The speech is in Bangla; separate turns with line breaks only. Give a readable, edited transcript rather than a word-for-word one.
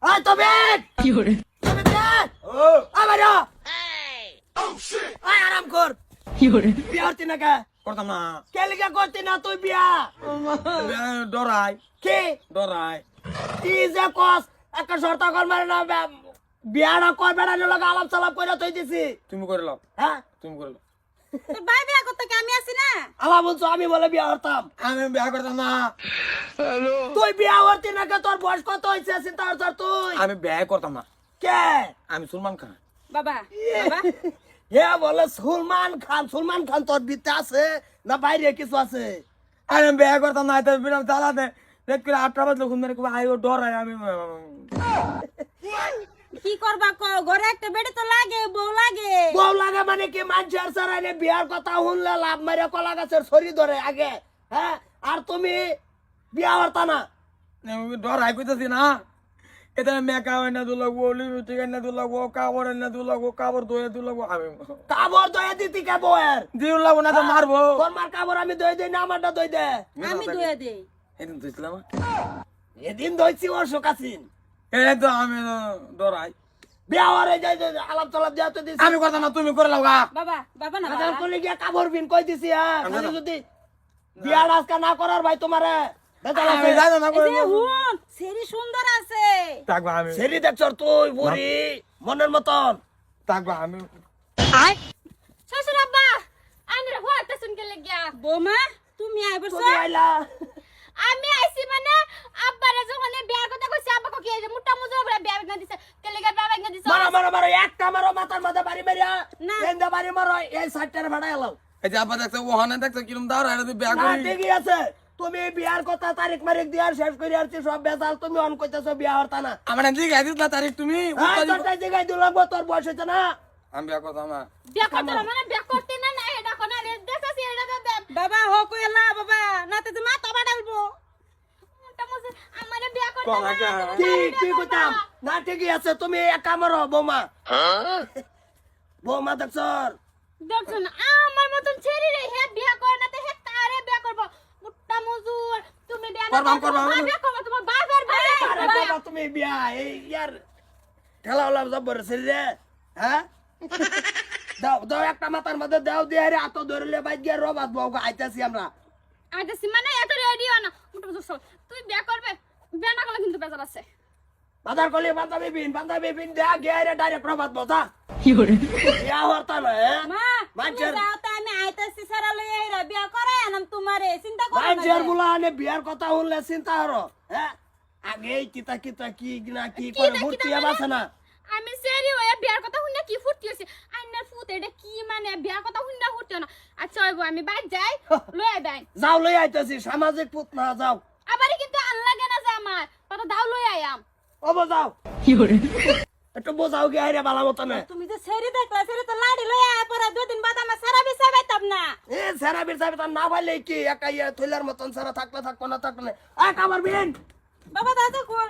আয় তবে
কি hore
তবে দে
ও
আবার আয় আরাম কর
কি hore
বিয়া হতি না কা
করতাম না
কেলিকা করতি না তুই বিয়া
ডরাই
কি
ডরাই
কি যে কস একটা শর্ত কর মারে না বিয়াটা কর বেড়ানোর লগে আলাপ সালাপ করে তুই দিছি
তুমি করে লাও
হ্যাঁ
তুমি করে লাও
তোর ভাই বিয়া করতে কি আমি আছি না?
আলা বলছো আমি বলে বিয়া হতাম
আমি বিয়া করতাম না
তুই বিয়া হতি না কে তোর বয়স কত হয়েছে চিন্তা কর তুই
আমি বিয়া করতাম না
কে
আমি সুলমান খান
বাবা বাবা
হে বলে সুলমান খান তোর বিতে আছে না বাইরে কিছু আছে
আমি বিয়া করতাম না এটা বিরাম চালাতে দেখ করে 8টা বাজলো ঘুম মেরে আইও ডরাই আমি
কি করবা ঘরে একটা বেডে তো লাগে বউ লাগে।
বউ লাগে মানে কি মানুষের সারাইনে বিয়ার কথা শুনলে লাভ মারে কলা গাছের ছড়ি ধরে আগে হ্যাঁ আর তুমি বিয়া হতা না
ডরাই কইতাছি না এটা মেকআপ এনে দুলাগো লিপস্টিক এনে দুলাগো কাপড় এনে দুলাগো কাপড় ধুয়ে দুলাগো আমি
কাবর দয়া দিতি কে বউয়ের
দিউ লাগবো না তো মারবো
তোর মার কাবর আমি দই দেই না আমারটা দই দে
আমি দুয়ে দেই।
এদিন তুইছিলাম
এদিন দইছি অশোক আছিন
এই তো আমি ডরাই
বিয়া হরে যাই আলাপ তালাপ যাতে দিছি
আমি কথা না তুমি করে লাও গা
বাবা বাবা না
হাজার
বাবা।
করলে গিয়া কাবর বিন কই দিছি হ্যাঁ খালি যদি বিয়া আজকা না করার ভাই তোমারে বেতাল
আমি
আছে
জানো না
এই যে হুন সেরি সুন্দর আছে।
থাকবা আমি
সেরি দেখছর তুই বুড়ি মনের মতন
থাকবা আমি
শ্বশুর আব্বা আমরা হওয়াটা শুনকে লাগিয়া
বৌমা তুমি আইবছ
তুমি আইলা
আমি আইছি মানে আব্বারে যখন বিয়ার কথা কইছি আব্বা কি যে মোটা মুজো বলে বিয়া না দিছে তেলেগা বিয়া না দিছে
মারো মারো মারো একটা মারো মাথার মাথা বাড়ি মারিয়া
না।
এন্দা বাড়ি মারো এই সাইডটার ভাড়া এলাও
এই যে আপা দেখছো ওখানে দেখছো কিরম দাও এটা তুই বিয়া
না
করি
ঠিকই আছে তুমি বিয়ার কথা তারিখ মারিক দিয়ার শেষ করে আসছি সব বেজাল তুমি অন কইতেছো বিয়া হরতা না
আমার এদিকে গাই দিস না তারিখ তুমি
তোরটাই জায়গায় দিল লাগবো তোর বয়স হয়েছে না
আমি বিয়া করতাম না
বিয়া করতে না মানে বিয়া করতে না না এটা কোন দেখছস এটা তো দেব
বাবা হো কইলা বাবা নাতে তো মাথা বাড়ালবো।
মোটা মুজো আমারে বিয়া করতে
কোন আগে?
না
কি কি কইতাম না ঠিকই আছে তুমি একা মারো বৌমা বৌমা দেখছর
দেখছন আমার মতন ছেড়ে রে হে বিয়া করে না তে হে তারে বিয়া করব মোটা মুজুর তুমি বিয়া না
করবাম, করবাম।
বিয়া করব তোমার বাবার
আরে
ভাই
বাবা তুমি বিয়া এই ইয়ার ঠেলা হলাম জব্বর রে হ্যাঁ দাও দাও একটা মাথার মধ্যে দাও দিয়ে রে আতো ধরলে বাইক গিয়ে রবাত বউকে আইতাছি আমরা
আইতা সিমানে এত রেডি না মোটা মুজুর তুই বিয়া করবে বিয়া না করলে কিন্তু বেজার আছে
বাজার করলে বান্ধবী বিন দেয়া গিয়ে রে ডাইরেক্ট রবাত বসা
কি hore
বিয়া হরতা না হ্যাঁ
মা তুমি
মানুষের
যাও তা আমি আইতাছি সারা লই আইরা বিয়া করে আনম তোমারে চিন্তা করো
মানুষের
না।
বুলানে বিয়ার কথা শুনলে চিন্তা হরো হ্যাঁ আগে কিতা কিতা কি না কি করে
কিতা
ভর্তি
মানে?
আছে না
আমি সেরি হয়ে বিয়ার কথা শুনে কি ফুর্তি হইছে আইনার ফুট এটা কি মানে বিয়ার কথা শুনে ফুর্তি না আচ্ছা হইব আমি বাইর যাই লয়ে দেন
যাও লই আইতাছি সামাজিক পুত না যাও
আবার কিন্তু আন লাগে না যে আমার কথা দাও লই আয়াম
ও যাও
কি hore
একটু বোঝাও গিয়ে আইরে বালা মতনে
তুমি যে সেরি দেখলা সেরি তো লাড়ি লই আয় পরে দুদিন বাদ আমার সারা বিছাই বাইতাম না।
এ সারা বীর সাহেব তার না পাইলে কি একা ইয়া থইলার মতন সারা থাকলে থাকবো না থাকলে এক আমার বিন
বাবা দাদা কোন